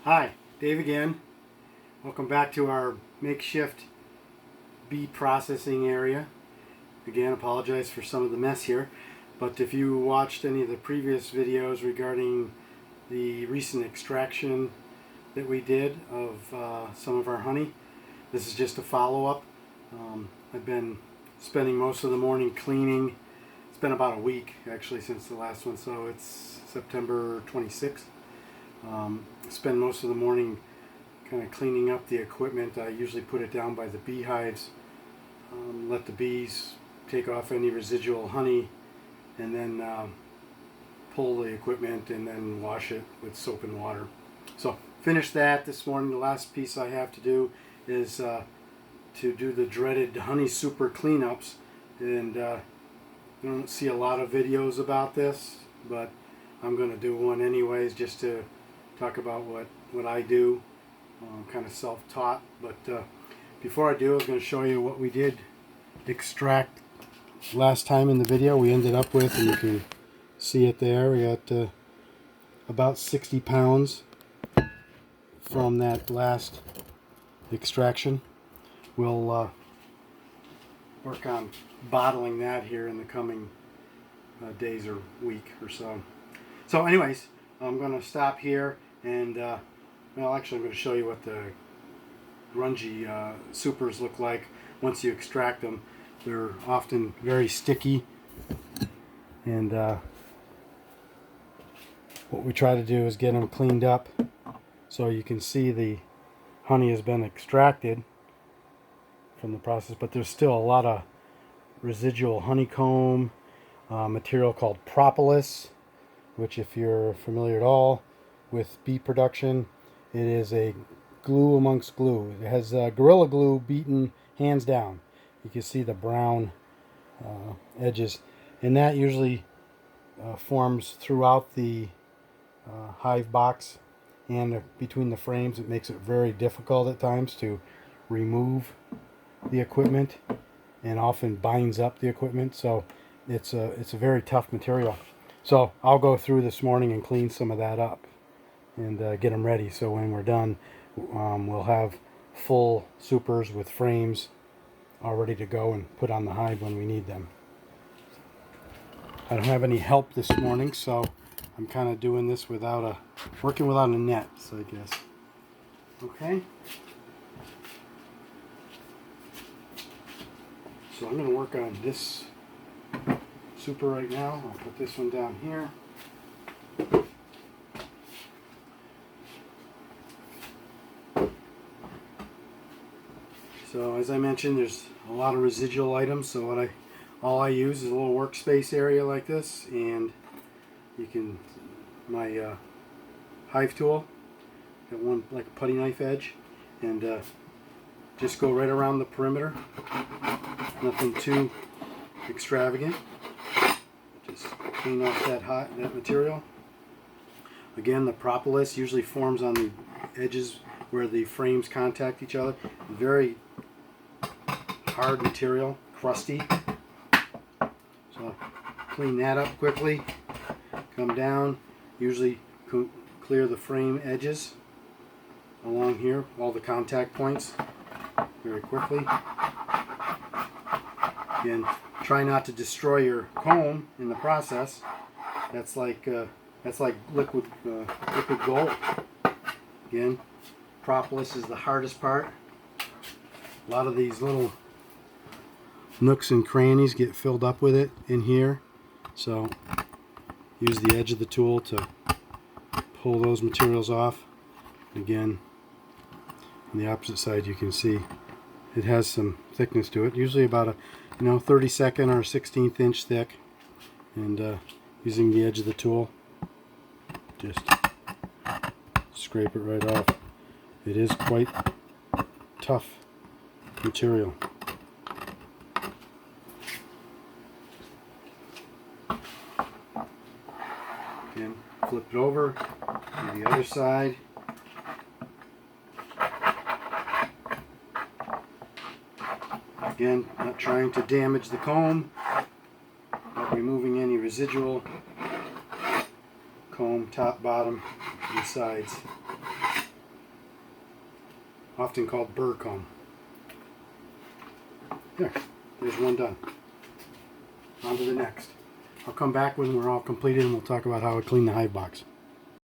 Hi, Dave again. Welcome back to our makeshift bee processing area. Again, apologize for some of the mess here, but if you watched any of the previous videos regarding the recent extraction that we did of some of our honey, this is just a follow-up. I've been spending most of the morning cleaning. It's been about a week actually since the last one, so it's September 26th. Spend most of the morning kind of cleaning up the equipment. I usually put it down by the beehives, let the bees take off any residual honey, and then pull the equipment and then wash it with soap and water. So finished that this morning. The last piece I have to do is to do the dreaded honey super cleanups, and I don't see a lot of videos about this, but I'm going to do one anyways just to talk about what I do. I'm kind of self-taught, but before I do, I'm going to show you what we did extract last time in the video. We ended up with, and you can see it there, we got about 60 pounds from that last extraction. We'll work on bottling that here in the coming days or week or so. So anyways, I'm going to stop here and well, actually I'm going to show you what the grungy supers look like once you extract them. They're often very sticky, and what we try to do is get them cleaned up so you can see the honey has been extracted from the process, but there's still a lot of residual honeycomb material called propolis, which, if you're familiar at all with bee production, it is a glue amongst glue. It has Gorilla Glue beaten hands down. You can see the brown edges, and that usually forms throughout the hive box and between the frames. It makes it very difficult at times to remove the equipment, and often binds up the equipment, so it's a very tough material. So I'll go through this morning and clean some of that up and get them ready, so when we're done we'll have full supers with frames all ready to go and put on the hive when we need them. I don't have any help this morning, so I'm kind of doing this working without a net, so I guess. Okay. So I'm going to work on this super right now. I'll put this one down here. So as I mentioned, there's a lot of residual items, so all I use is a little workspace area like this, and my hive tool, got one like a putty knife edge, and just go right around the perimeter. Nothing too extravagant. Just clean off that material. Again, the propolis usually forms on the edges where the frames contact each other. Very hard material, crusty. So clean that up quickly. Come down, usually clear the frame edges along here, all the contact points, very quickly. Again, try not to destroy your comb in the process. That's like liquid gold. Again, propolis is the hardest part. A lot of these little nooks and crannies get filled up with it in here, so use the edge of the tool to pull those materials off. Again, on the opposite side, you can see it has some thickness to it, usually about a 32nd or 16th inch thick, and using the edge of the tool, just scrape it right off. It is quite tough material. Again, flip it over to the other side. Again, not trying to damage the comb, but removing any residual comb, top, bottom, and sides. often called burr comb. There's one done. On to the next. I'll come back when we're all completed and we'll talk about how to clean the hive box.